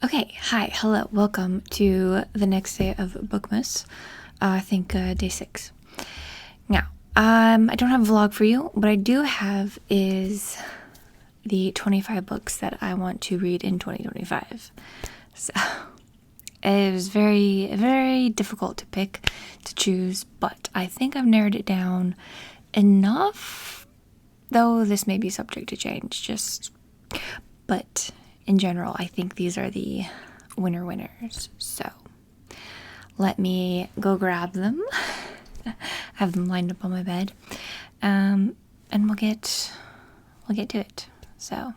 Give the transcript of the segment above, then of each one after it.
Okay, hi, hello, welcome to the next day of Bookmas. I think day 6. Now, I don't have a vlog for you. What I do have is the 25 books that I want to read in 2025. So it was very, very difficult to pick, to choose, but I think I've narrowed it down enough, though this may be subject to change, but in general, I think these are the winners. So let me go grab them, have them lined up on my bed, and we'll get to it. So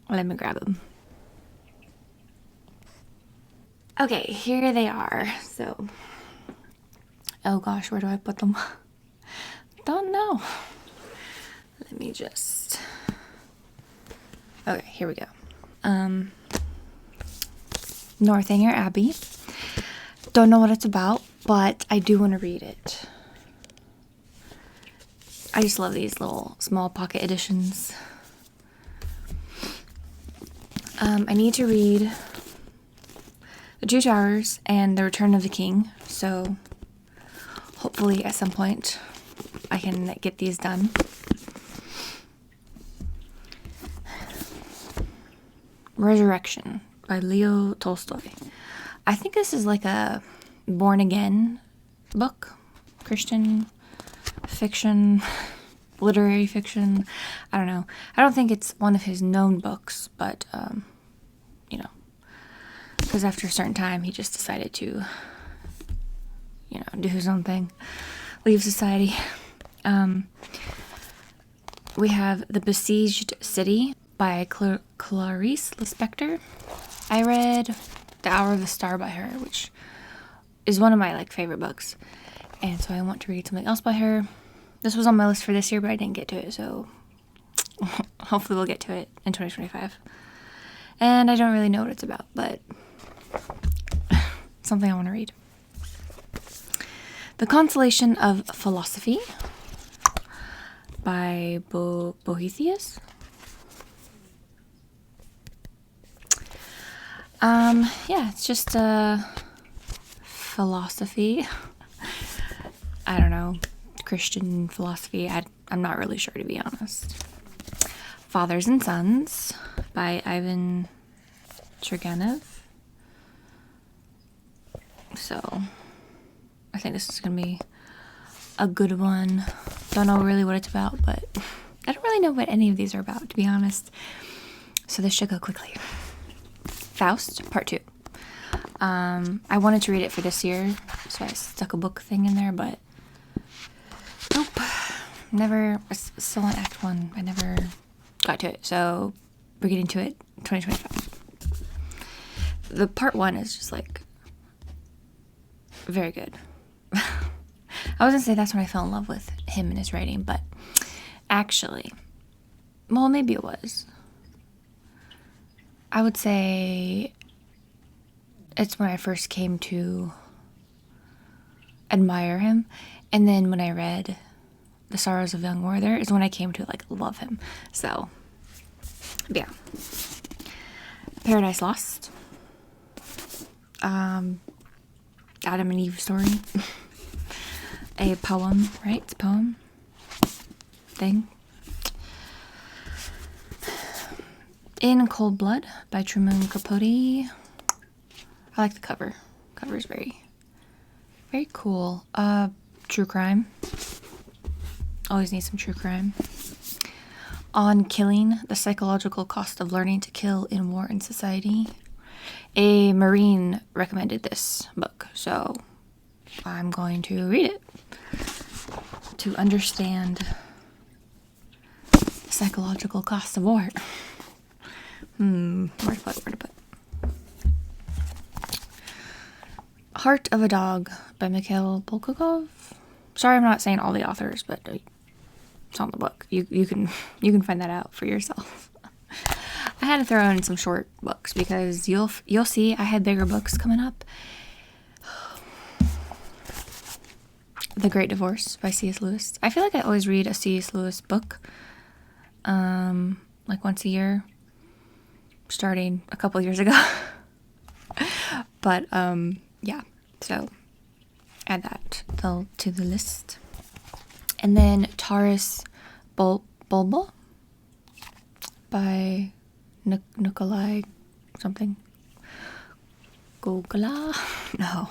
let me grab them. Okay, here they are. So, oh gosh, where do I put them? Don't know. Let me just. Okay, here we go. Northanger Abbey. Don't know what it's about, but I do want to read it. I just love these little small pocket editions. I need to read The Two Towers and The Return of the King, so hopefully at some point I can get these done. Resurrection by Leo Tolstoy. I think this is like a born again book, Christian fiction, literary fiction. I don't know. I don't think it's one of his known books, but because after a certain time he just decided to, do his own thing, leave society. We have The Besieged City by Clarice Lispector. I read The Hour of the Star by her, which is one of my favorite books, and so I want to read something else by her. This was on my list for this year, but I didn't get to it, so hopefully we'll get to it in 2025. And I don't really know what it's about, but something I want to read. The Consolation of Philosophy by Boethius. Yeah, it's just philosophy. I don't know, Christian philosophy. I'm not really sure, to be honest. Fathers and Sons by Ivan Turgenev. So I think this is gonna be a good one. Don't know really what it's about, but I don't really know what any of these are about, to be honest. So this should go quickly. Faust, Part 2. I wanted to read it for this year, so I stuck a book thing in there, but nope. Still on Act 1. I never got to it, so we're getting to it in 2025. The Part 1 is just very good. I was gonna say that's when I fell in love with him and his writing, but actually, well, maybe it was. I would say it's when I first came to admire him, and then when I read The Sorrows of Young Werther is when I came to love him. So yeah. Paradise Lost. Adam and Eve story. A poem, right? It's a poem thing. In Cold Blood by Truman Capote. I like the cover. Cover is very, very cool. True crime. Always need some true crime. On Killing, The Psychological Cost of Learning to Kill in War and Society. A Marine recommended this book, so I'm going to read it to understand the psychological cost of war. Where to put? Heart of a Dog by Mikhail Bulgakov. Sorry, I'm not saying all the authors, but it's on the book. You can find that out for yourself. I had to throw in some short books because you'll see I had bigger books coming up. The Great Divorce by C.S. Lewis. I feel like I always read a C.S. Lewis book, once a year, starting a couple years ago. But yeah, so add that to the list. And then Taurus Bulba by Nikolai something. Gogola? No.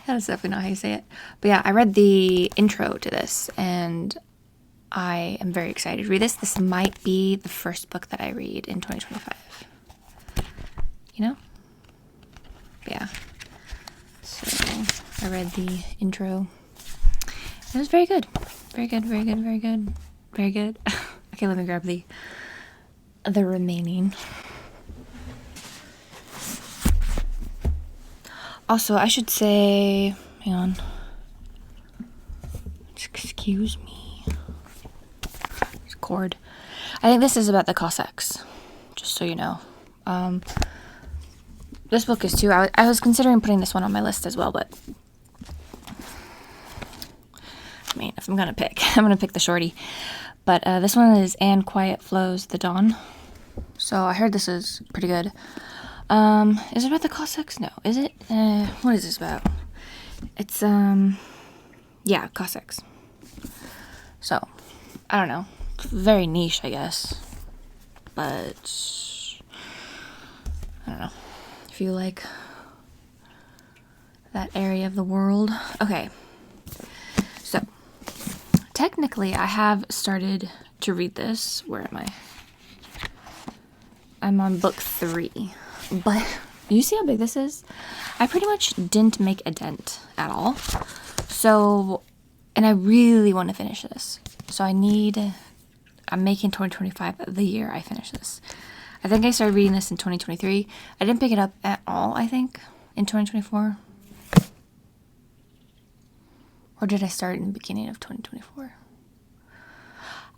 That is definitely not how you say it. But yeah, I read the intro to this and I am very excited to read this. This might be the first book that I read in 2025. You know? Yeah. So I read the intro. It was very good. Very good, very good, very good. Very good. Okay, let me grab the remaining. Also, I should say, hang on. Excuse me. It's cord. I think this is about the Cossacks, just so you know. This book is too. I was considering putting this one on my list as well, but I mean, if I'm gonna pick, I'm gonna pick the shorty. But this one is And Quiet Flows the Dawn. So I heard this is pretty good. Is it about the Cossacks? No. Is it? What is this about? It's, yeah, Cossacks. So, I don't know. Very niche, I guess. But, I don't know. If you like that area of the world. Okay. So, technically, I have started to read this. Where am I? I'm on book 3. But you see how big this is? I pretty much didn't make a dent at all. So, and I really want to finish this. So I'm making 2025 the year I finish this. I think I started reading this in 2023. I didn't pick it up at all, I think, in 2024. Or did I start in the beginning of 2024?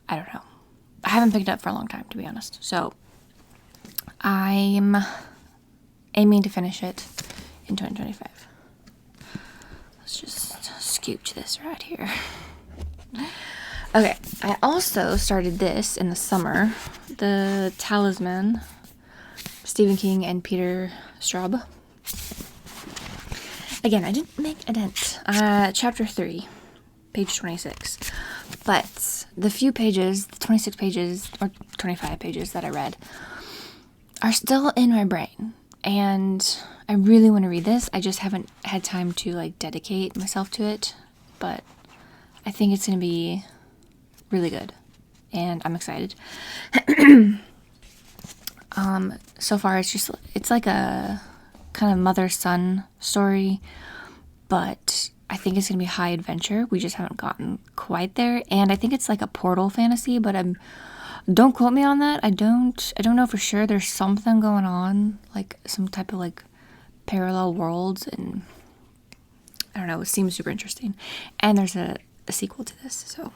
I don't know. I haven't picked it up for a long time, to be honest. So, I'm aiming to finish it in 2025. Let's just scooch this right here. Okay, I also started this in the summer. The Talisman, Stephen King and Peter Straub. Again, I didn't make a dent. Chapter 3, page 26. But the few pages, the 26 pages or 25 pages that I read are still in my brain. And I really want to read this. I just haven't had time to like dedicate myself to it. But I think it's going to be really good. And I'm excited. So far it's like a kind of mother-son story. But I think it's going to be high adventure. We just haven't gotten quite there. And I think it's like a portal fantasy, but don't quote me on that. I don't know for sure. There's something going on, like some type of like parallel worlds, and I don't know. It seems super interesting. And there's a sequel to this, so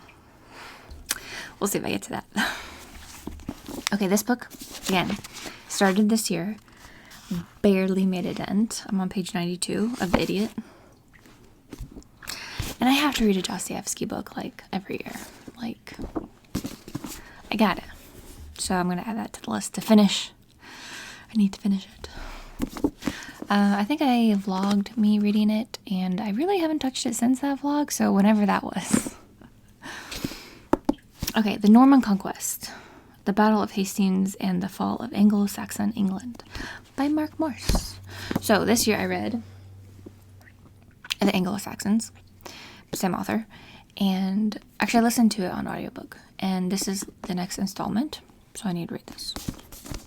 we'll see if I get to that. Okay, this book, again, started this year. Barely made a dent. I'm on page 92 of The Idiot. And I have to read a Dostoevsky book like every year. Like, I got it. So I'm going to add that to the list to finish. I need to finish it. I think I vlogged me reading it, and I really haven't touched it since that vlog, so whenever that was. Okay, The Norman Conquest. The Battle of Hastings and the Fall of Anglo-Saxon England by Mark Morse. So this year I read The Anglo-Saxons, same author, and actually I listened to it on audiobook, and this is the next installment, so I need to read this.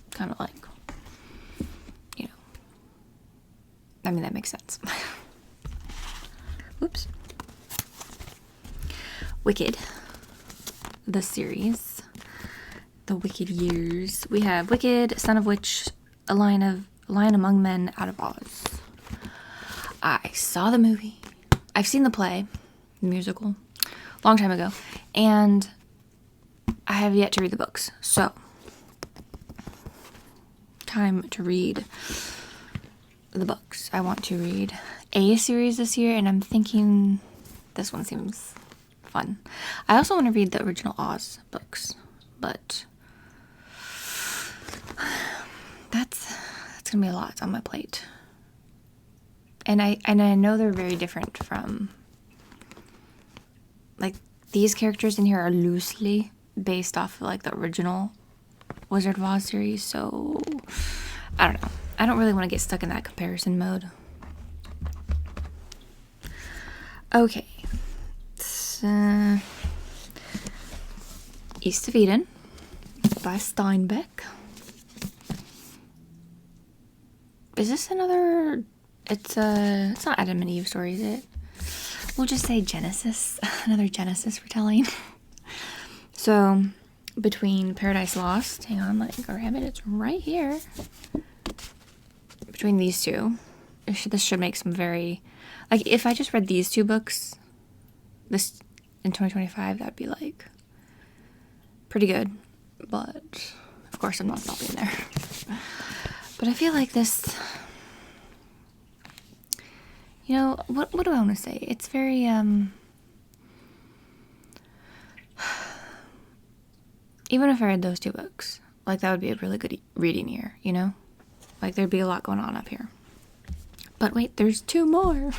Kind of like, you know, I mean, that makes sense. Oops. Wicked, the series, the Wicked years. We have Wicked, Son of Witch, A Lion Among Men, Out of Oz. I saw the movie. I've seen the play, the musical, long time ago, and I have yet to read the books. So, time to read the books. I want to read a series this year, and I'm thinking this one seems fun. I also want to read the original Oz books, but that's gonna be a lot on my plate. And I know they're very different from, like, these characters in here are loosely based off of, like, the original Wizard of Oz series, so I don't know. I don't really want to get stuck in that comparison mode. Okay. East of Eden by Steinbeck. Is this another... It's not Adam and Eve story, is it? We'll just say Genesis. Another Genesis retelling. So, between Paradise Lost... Hang on, let me grab it. It's right here. Between these two, this should make some very... Like, if I just read these two books, this in 2025, that'd be, like, pretty good. But, of course, I'm not stopping there. But I feel like this... You know, what do I want to say? It's very, even if I read those two books, like, that would be a really good reading year, you know? Like, there'd be a lot going on up here. But wait, there's two more.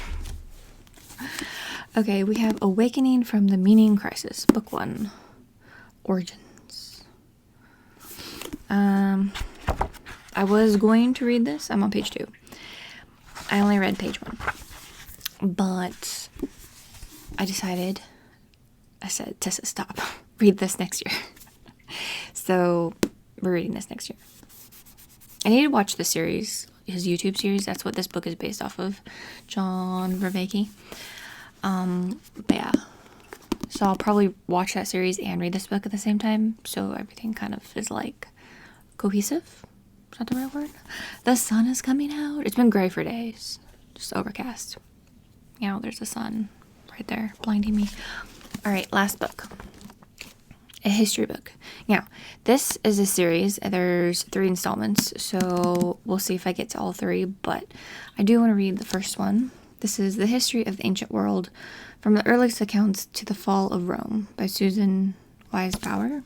Okay, we have Awakening from the Meaning Crisis, Book 1, Origins. I was going to read this. I'm on page 2. I only read page 1. But I decided, I said, Tessa, stop. Read this next year. So we're reading this next year. I need to watch the series, his YouTube series. That's what this book is based off of. John Vervaeke. But yeah. So I'll probably watch that series and read this book at the same time. So everything kind of is like cohesive. Is that the right word? The sun is coming out. It's been gray for days. Just overcast. You know, there's the sun right there blinding me. All right, last book. A history book. Now, this is a series. There's 3 installments, so we'll see if I get to all 3, but I do want to read the first one. This is The History of the Ancient World, from the earliest accounts to the fall of Rome, by Susan Wise Bauer.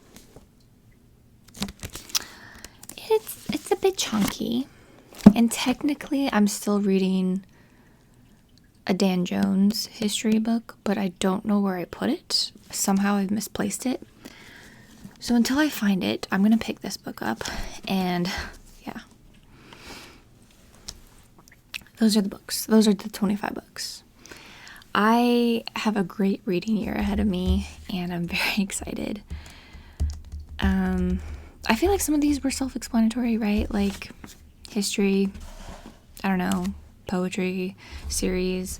It's a bit chunky, and technically I'm still reading a Dan Jones history book, but I don't know where I put it. Somehow I've misplaced it. So until I find it, I'm going to pick this book up, and yeah. Those are the books. Those are the 25 books. I have a great reading year ahead of me, and I'm very excited. I feel like some of these were self-explanatory, right? Like history, I don't know, poetry, series.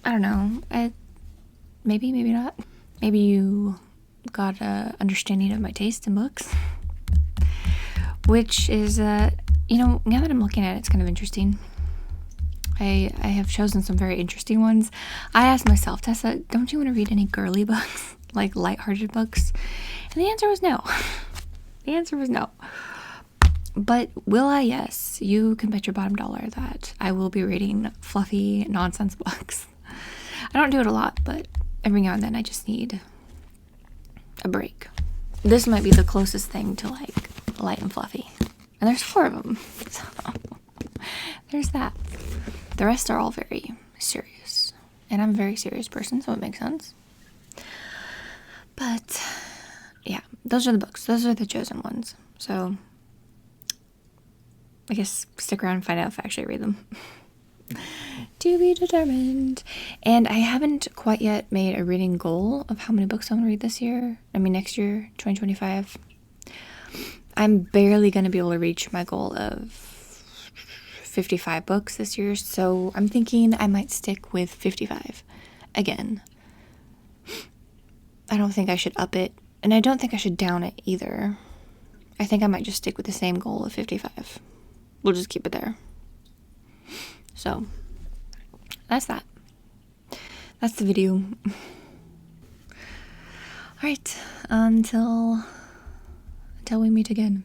I don't know. Maybe not. Maybe you got a understanding of my taste in books, which is, you know, now that I'm looking at it, it's kind of interesting. I have chosen some very interesting ones. I asked myself, Tessa, don't you want to read any girly books, like lighthearted books? And the answer was no. The answer was no. But will I? Yes. You can bet your bottom dollar that I will be reading fluffy nonsense books. I don't do it a lot, but every now and then I just need a break. This might be the closest thing to, like, light and fluffy. And there's 4 of them. So there's that. The rest are all very serious. And I'm a very serious person, so it makes sense. But yeah, those are the books. Those are the chosen ones. So I guess stick around and find out if I actually read them. To be determined. And I haven't quite yet made a reading goal of how many books I'm going to read this year. I mean, next year, 2025. I'm barely going to be able to reach my goal of 55 books this year. So I'm thinking I might stick with 55 again. I don't think I should up it. And I don't think I should down it either. I think I might just stick with the same goal of 55. We'll just keep it there. So that's that. That's the video. Alright, until we meet again.